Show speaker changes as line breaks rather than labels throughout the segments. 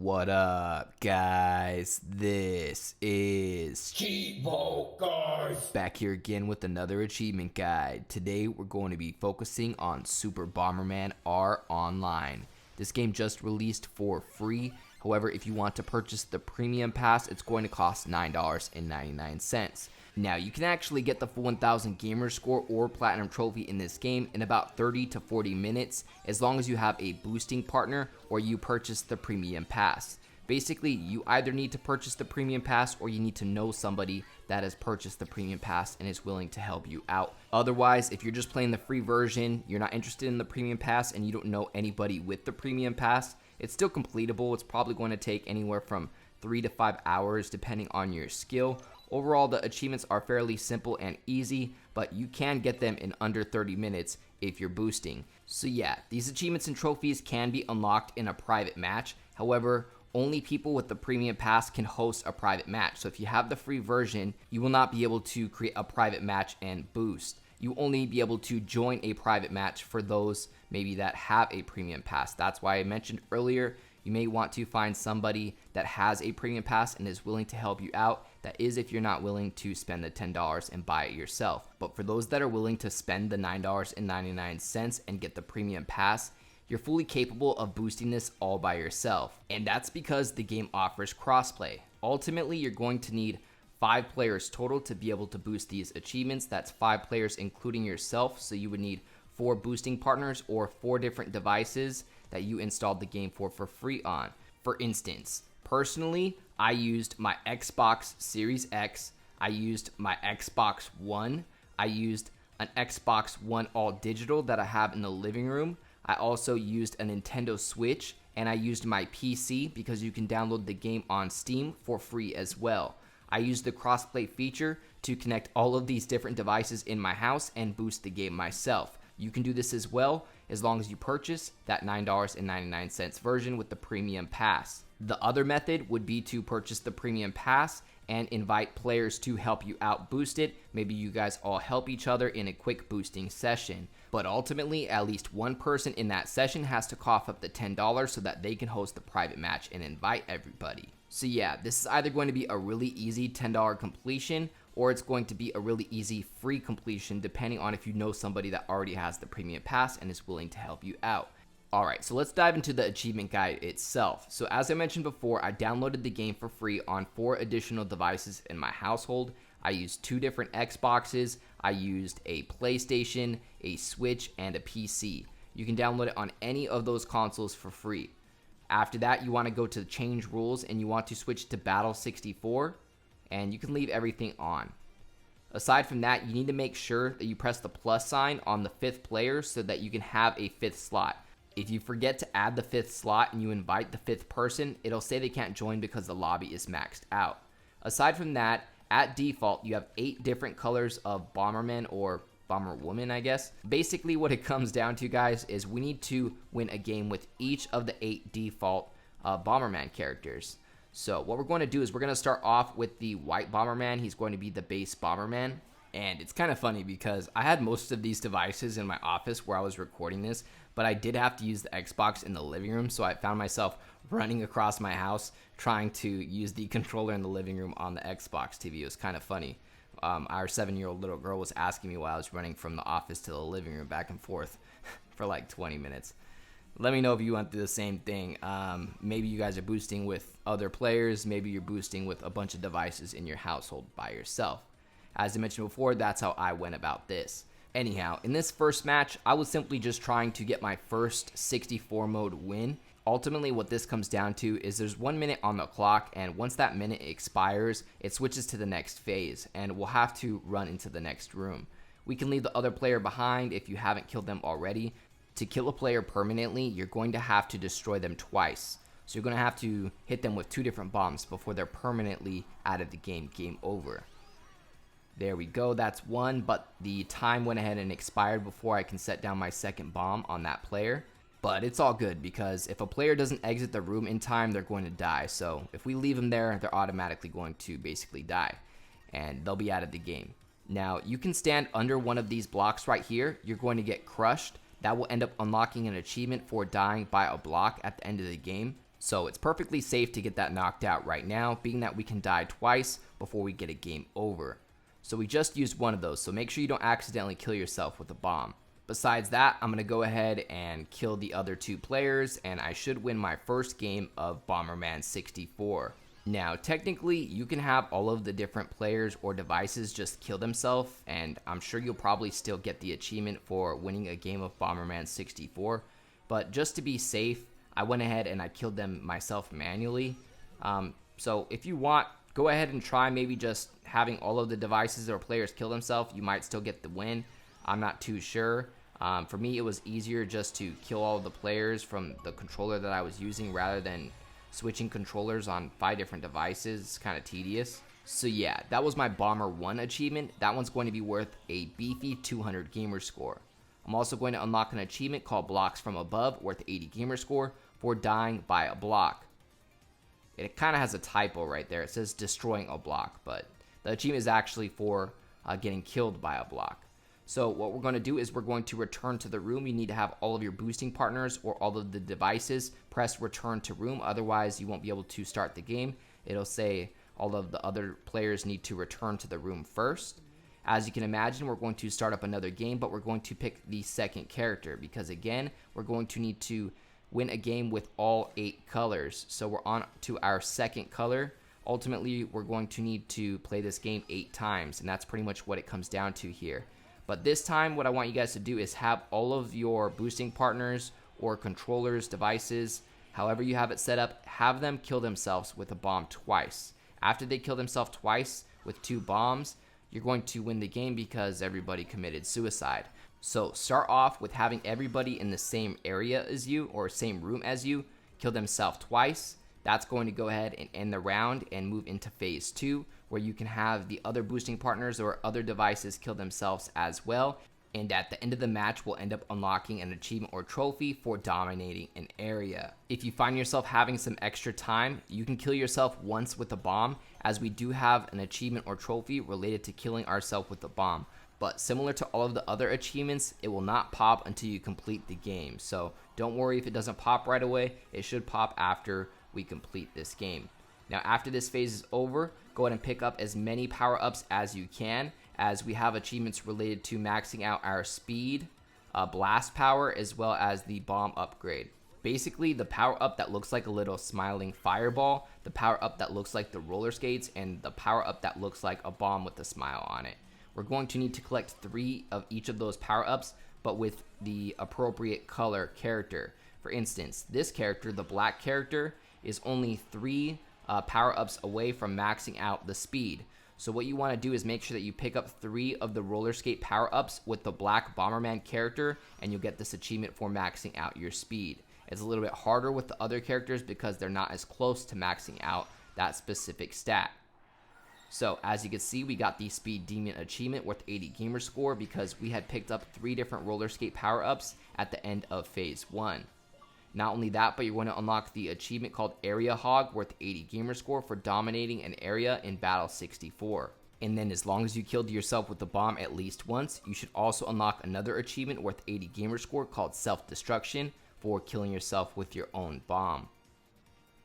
What up, guys? This is
Cheevo, guys!
back here again with another achievement guide. Today we're going to be focusing on Super Bomberman R Online. This game just released for free. However, if you want to purchase the premium pass, it's going to cost $9.99. Now, you can actually get the full 1000 gamer score or platinum trophy in this game in about 30 to 40 minutes, as long as you have a boosting partner or you purchase the premium pass. Basically, you either need to purchase the premium pass or you need to know somebody that has purchased the premium pass and is willing to help you out. Otherwise, if you're just playing the free version, you're not interested in the premium pass, and you don't know anybody with the premium pass, it's still completable. It's probably going to take anywhere from 3 to 5 hours depending on your skill. Overall, the achievements are fairly simple and easy, but you can get them in under 30 minutes if you're boosting. So yeah, these achievements and trophies can be unlocked in a private match. However, only people with the premium pass can host a private match. So if you have the free version, you will not be able to create a private match and boost. You only be able to join a private match for those maybe that have a premium pass. That's why I mentioned earlier, you may want to find somebody that has a premium pass and is willing to help you out. That is if you're not willing to spend the $10 and buy it yourself. But for those that are willing to spend the $9.99 and get the premium pass, you're fully capable of boosting this all by yourself. And that's because the game offers crossplay. Ultimately, you're going to need 5 players total to be able to boost these achievements. That's 5 players including yourself, so you would need 4 boosting partners or 4 different devices that you installed the game for free on. For instance, personally, I used my Xbox Series X, I used my Xbox One, I used an Xbox One all digital that I have in the living room. I also used a Nintendo Switch, and I used my PC because you can download the game on Steam for free as well. I used the crossplay feature to connect all of these different devices in my house and boost the game myself. You can do this as well as long as you purchase that $9.99 version with the premium pass. The other method would be to purchase the premium pass and invite players to help you out boost it. Maybe you guys all help each other in a quick boosting session. But ultimately, at least one person in that session has to cough up the $10 so that they can host the private match and invite everybody. So yeah, this is either going to be a really easy $10 completion, or it's going to be a really easy free completion depending on if you know somebody that already has the premium pass and is willing to help you out. Alright, so let's dive into the achievement guide itself. So as I mentioned before, I downloaded the game for free on 4 additional devices in my household. I used 2 different Xboxes, I used a PlayStation, a Switch, and a PC. You can download it on any of those consoles for free. After that, you want to go to change rules and you want to switch to Battle 64, and you can leave everything on. Aside from that, you need to make sure that you press the plus sign on the 5th player so that you can have a 5th slot. If you forget to add the 5th slot and you invite the 5th person, it'll say they can't join because the lobby is maxed out. Aside from that, at default, you have 8 different colors of Bomberman or Bomberwoman, I guess. Basically, what it comes down to, guys, is we need to win a game with each of the 8 default Bomberman characters. So what we're going to do is we're going to start off with the white Bomberman. He's going to be the base Bomberman. And it's kind of funny because I had most of these devices in my office where I was recording this, but I did have to use the Xbox in the living room, so I found myself running across my house trying to use the controller in the living room on the Xbox TV. It was kind of funny. Our 7-year-old little girl was asking me why I was running from the office to the living room back and forth for like 20 minutes. Let me know if you went through the same thing. Maybe you guys are boosting with other players. Maybe you're boosting with a bunch of devices in your household by yourself. As I mentioned before, that's how I went about this. Anyhow, in this first match, I was simply just trying to get my first 64 mode win. Ultimately, what this comes down to is there's 1 minute on the clock, and once that minute expires, it switches to the next phase, and we'll have to run into the next room. We can leave the other player behind if you haven't killed them already. To kill a player permanently, you're going to have to destroy them twice. So you're going to have to hit them with 2 different bombs before they're permanently out of the game. Game over. There we go, that's 1, but the time went ahead and expired before I can set down my second bomb on that player. But it's all good because if a player doesn't exit the room in time, they're going to die. So if we leave them there, they're automatically going to basically die, and they'll be out of the game. Now, you can stand under one of these blocks right here. You're going to get crushed. That will end up unlocking an achievement for dying by a block at the end of the game. So it's perfectly safe to get that knocked out right now, being that we can die twice before we get a game over. So we just used one of those, so make sure you don't accidentally kill yourself with a bomb. Besides that, I'm going to go ahead and kill the other 2 players, and I should win my first game of Bomberman 64. Now, technically, you can have all of the different players or devices just kill themselves, and I'm sure you'll probably still get the achievement for winning a game of Bomberman 64, but just to be safe, I went ahead and I killed them myself manually. So if you want, go ahead and try maybe just having all of the devices or players kill themselves. You might still get the win. I'm not too sure. For me, it was easier just to kill all of the players from the controller that I was using rather than switching controllers on 5 different devices. It's kind of tedious. So yeah, that was my Bomber 1 achievement. That one's going to be worth a beefy 200 gamer score. I'm also going to unlock an achievement called Blocks from Above, worth 80 gamer score, for dying by a block. It kind of has a typo right there. It says destroying a block, but the achievement is actually for getting killed by a block. So what we're going to do is we're going to return to the room. You need to have all of your boosting partners or all of the devices press return to room. Otherwise, you won't be able to start the game. It'll say all of the other players need to return to the room first. As you can imagine, we're going to start up another game, but we're going to pick the second character because, again, we're going to need to win a game with all 8 colors. So we're on to our second color. Ultimately, we're going to need to play this game 8 times, and that's pretty much what it comes down to here. But this time, what I want you guys to do is have all of your boosting partners or controllers, devices, however you have it set up, have them kill themselves with a bomb twice. After they kill themselves twice with 2 bombs, you're going to win the game because everybody committed suicide. So start off with having everybody in the same area as you or same room as you kill themselves twice. That's going to go ahead and end the round and move into phase 2, where you can have the other boosting partners or other devices kill themselves as well. And at the end of the match, we'll end up unlocking an achievement or trophy for dominating an area. If you find yourself having some extra time, you can kill yourself once with a bomb, as we do have an achievement or trophy related to killing ourselves with a bomb. But similar to all of the other achievements, it will not pop until you complete the game. So don't worry if it doesn't pop right away. It should pop after we complete this game. Now, after this phase is over, go ahead and pick up as many power-ups as you can, as we have achievements related to maxing out our speed, blast power, as well as the bomb upgrade. Basically, the power-up that looks like a little smiling fireball, the power-up that looks like the roller skates, and the power-up that looks like a bomb with a smile on it. We're going to need to collect 3 of each of those power-ups, but with the appropriate color character. For instance, this character, the black character, is only 3 power-ups away from maxing out the speed. So what you want to do is make sure that you pick up 3 of the roller skate power-ups with the black Bomberman character, and you'll get this achievement for maxing out your speed. It's a little bit harder with the other characters because they're not as close to maxing out that specific stat. So as you can see, we got the Speed Demon achievement worth 80 gamer score because we had picked up 3 different roller skate power-ups at the end of phase 1. Not only that, but you're going to unlock the achievement called Area Hog worth 80 gamer score for dominating an area in Battle 64. And then as long as you killed yourself with the bomb at least once, you should also unlock another achievement worth 80 gamer score called Self-Destruction for killing yourself with your own bomb.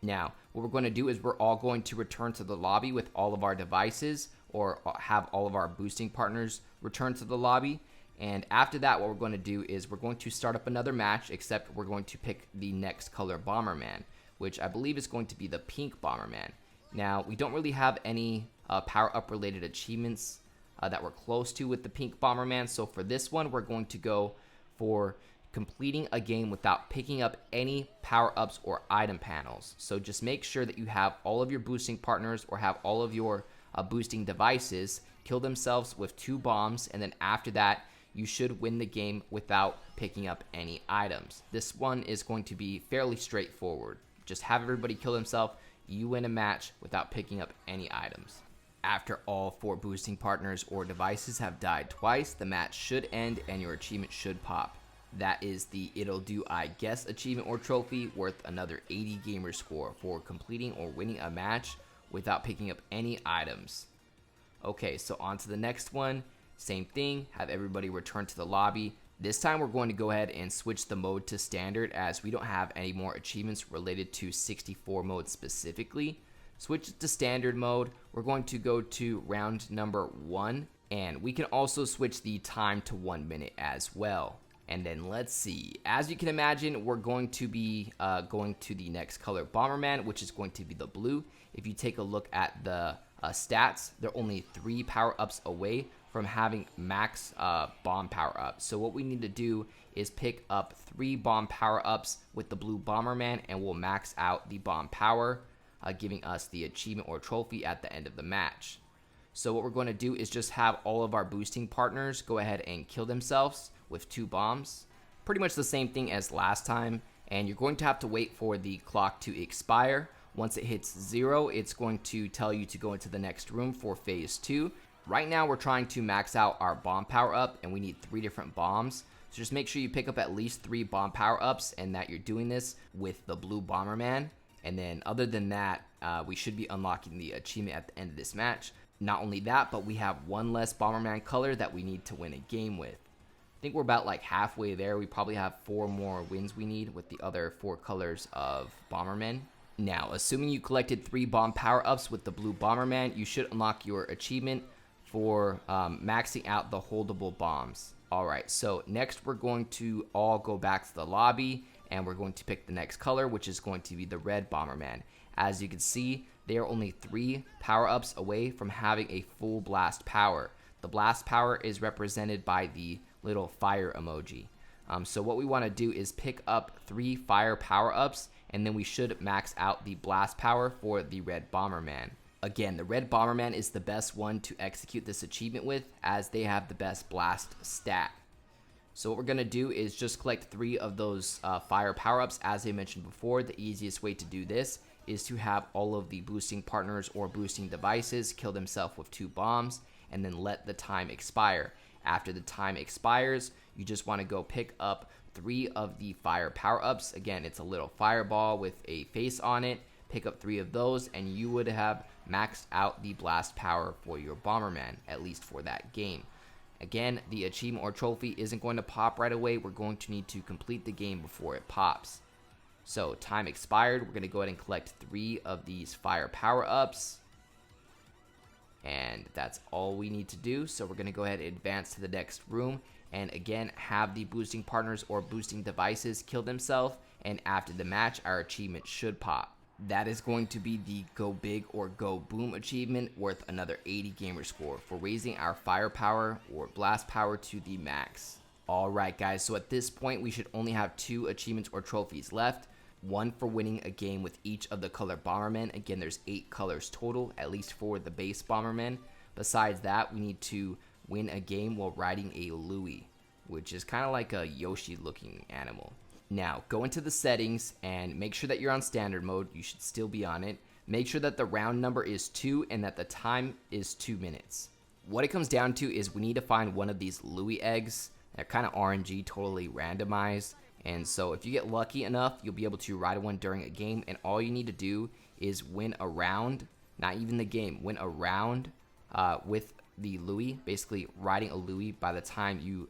Now, what we're going to do is we're all going to return to the lobby with all of our devices, or have all of our boosting partners return to the lobby. And after that, what we're going to do is we're going to start up another match, except we're going to pick the next color Bomberman, which I believe is going to be the pink Bomberman. Now, we don't really have any power-up related achievements that we're close to with the pink Bomberman, so for this one, we're going to go for completing a game without picking up any power-ups or item panels. So just make sure that you have all of your boosting partners or have all of your boosting devices kill themselves with 2 bombs, and then after that, you should win the game without picking up any items. This one is going to be fairly straightforward. Just have everybody kill themselves, you win a match without picking up any items. After all 4 boosting partners or devices have died twice, the match should end and your achievement should pop. That is the It'll Do I Guess achievement or trophy worth another 80 gamer score for completing or winning a match without picking up any items. Okay, so on to the next one. Same thing, have everybody return to the lobby, This time we're going to go ahead and switch the mode to standard, as we don't have any more achievements related to 64 mode specifically. Switch it to standard mode. We're going to go to round number 1, and we can also switch the time to 1 minute as well. And then let's see, as you can imagine, we're going to be going to the next color, Bomberman, which is going to be the blue. If you take a look at the stats, they're only 3 power-ups away from having max bomb power-ups. So what we need to do is pick up 3 bomb power-ups with the blue Bomberman, and we'll max out the bomb power, giving us the achievement or trophy at the end of the match. So what we're going to do is just have all of our boosting partners go ahead and kill themselves with 2 bombs. Pretty much the same thing as last time, and you're going to have to wait for the clock to expire. Once it hits 0, it's going to tell you to go into the next room for phase 2. Right now we're trying to max out our bomb power up, and we need 3 different bombs. So just make sure you pick up at least 3 bomb power ups, and that you're doing this with the blue Bomberman. And then other than that, we should be unlocking the achievement at the end of this match. Not only that, but we have 1 less Bomberman color that we need to win a game with. I think we're about like halfway there. We probably have 4 more wins we need with the other 4 colors of Bomberman. Now, assuming you collected 3 bomb power-ups with the blue Bomberman, you should unlock your achievement for maxing out the holdable bombs. Alright, so next we're going to all go back to the lobby, and we're going to pick the next color, which is going to be the red Bomberman. As you can see, they are only 3 power-ups away from having a full blast power. The blast power is represented by the little fire emoji. So what we want to do is pick up 3 fire power-ups, and then we should max out the blast power for the red Bomberman. Again, the red Bomberman is the best one to execute this achievement with, as they have the best blast stat. So what we're going to do is just collect 3 of those fire power-ups. As I mentioned before, the easiest way to do this is to have all of the boosting partners or boosting devices kill themselves with 2 bombs, and then let the time expire. After the time expires, you just want to go pick up 3 of the fire power-ups. Again, it's a little fireball with a face on it. Pick up 3 of those, and you would have maxed out the blast power for your Bomberman, at least for that game. Again, the achievement or trophy isn't going to pop right away. We're going to need to complete the game before it pops. So, time expired. We're going to go ahead and collect 3 of these fire power-ups. And that's all we need to do. So we're going to go ahead and advance to the next room. And again, have the boosting partners or boosting devices kill themselves. And after the match, our achievement should pop. That is going to be the Go Big or Go Boom achievement, worth another 80 gamer score for raising our firepower or blast power to the max. Alright guys, so at this point we should only have 2 achievements or trophies left. 1 for winning a game with each of the color Bombermen. Again, there's 8 colors total, at least for the base Bomberman. Besides that, we need to win a game while riding a Louie, which is kind of like a Yoshi looking animal. Now, go into the settings and make sure that you're on standard mode. You should still be on it. Make sure that the round number is 2 and that the time is 2 minutes. What it comes down to is we need to find one of these Louie eggs. They're kind of RNG, totally randomized. And so if you get lucky enough, you'll be able to ride one during a game. And all you need to do is win a round, not even the game, win a round with the Louie. Basically, riding a Louie by the time you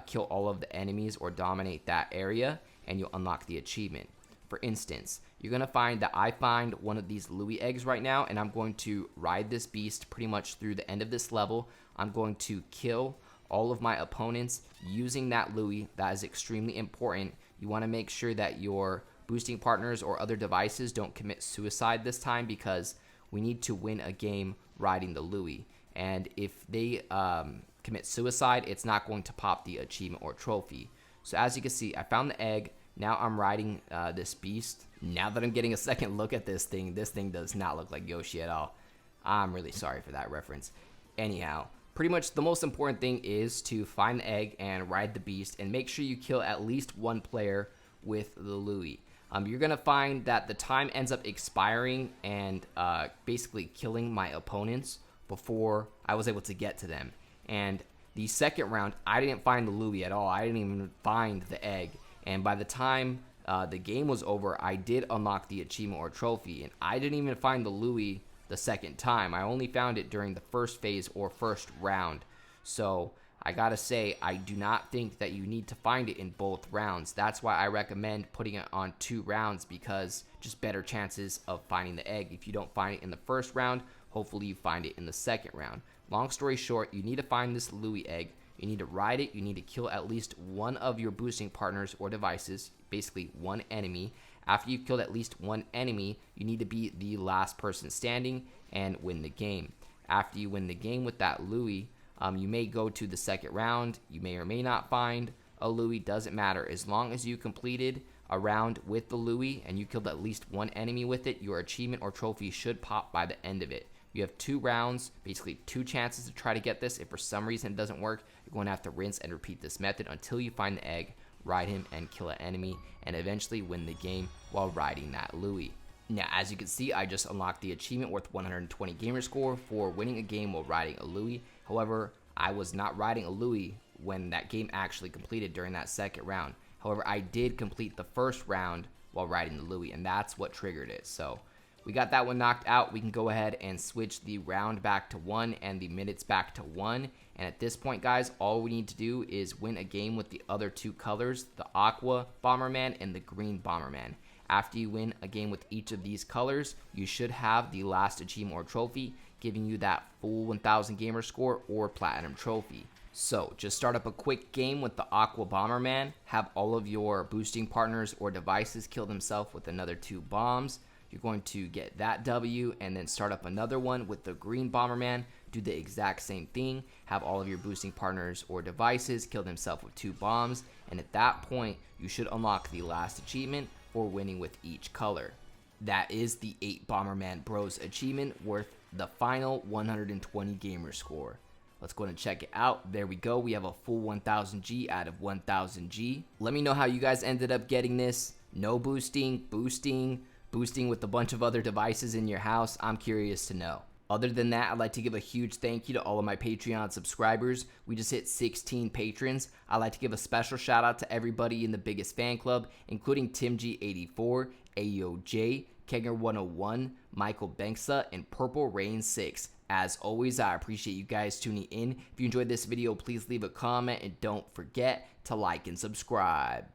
kill all of the enemies or dominate that area, and you'll unlock the achievement. For instance, you're going to find that I find one of these Louie eggs right now, and I'm going to ride this beast pretty much through the end of this level. I'm going to kill all of my opponents using that Louie. That is extremely important. You want to make sure that your boosting partners or other devices don't commit suicide this time, because we need to win a game riding the Louie. And if they commit suicide, it's not going to pop the achievement or trophy. So as you can see, I found the egg. Now I'm riding this beast. Now that I'm getting a second look at this thing does not look like Yoshi at all. I'm really sorry for that reference. Anyhow, pretty much the most important thing is to find the egg and ride the beast, and make sure you kill at least 1 player with the Louie. You're going to find that the time ends up expiring and basically killing my opponents before I was able to get to them. And the second round, I didn't find the Louie at all. I didn't even find the egg. And by the time the game was over, I did unlock the achievement or trophy. And I didn't even find the Louie the second time. I only found it during the first phase or first round. So I gotta say, I do not think that you need to find it in both rounds. That's why I recommend putting it on 2 rounds, because just better chances of finding the egg. If you don't find it in the first round, hopefully you find it in the second round. Long story short, you need to find this Louie egg. You need to ride it. You need to kill at least one of your boosting partners or devices, basically one enemy. After you've killed at least one enemy, you need to be the last person standing and win the game. After you win the game with that Louie, you may go to the second round. You may or may not find a Louie. Doesn't matter. As long as you completed a round with the Louie and you killed at least one enemy with it, your achievement or trophy should pop by the end of it. You have 2 rounds, basically 2 chances to try to get this. If for some reason it doesn't work, you're going to have to rinse and repeat this method until you find the egg, ride him and kill an enemy, and eventually win the game while riding that Louie. Now, as you can see, I just unlocked the achievement worth 120 gamer score for winning a game while riding a Louie. However, I was not riding a Louie when that game actually completed during that second round. However, I did complete the first round while riding the Louie, and that's what triggered it. So we got that one knocked out. We can go ahead and switch the round back to 1 and the minutes back to 1. And at this point, guys, all we need to do is win a game with the other 2 colors, the aqua Bomberman and the green Bomberman. After you win a game with each of these colors, you should have the last achievement or trophy, giving you that full 1000 gamer score or platinum trophy. So just start up a quick game with the aqua Bomberman, have all of your boosting partners or devices kill themselves with another 2 bombs. You're going to get that W and then start up another one with the green Bomberman. Do the exact same thing. Have all of your boosting partners or devices kill themselves with 2 bombs. And at that point, you should unlock the last achievement for winning with each color. That is the 8 Bomberman Bros achievement worth the final 120 gamer score. Let's go ahead and check it out. There we go. We have a full 1000 G out of 1000 G. Let me know how you guys ended up getting this. No boosting, boosting with a bunch of other devices in your house. I'm curious to know. Other than that, I'd like to give a huge thank you to all of my Patreon subscribers. We just hit 16 patrons. I'd like to give a special shout out to everybody in the biggest fan club, including TimG84, AOJ, Kenger101, Michael Banksa, and Purple Rain 6. As always, I appreciate you guys tuning in. If you enjoyed this video, please leave a comment and don't forget to like and subscribe.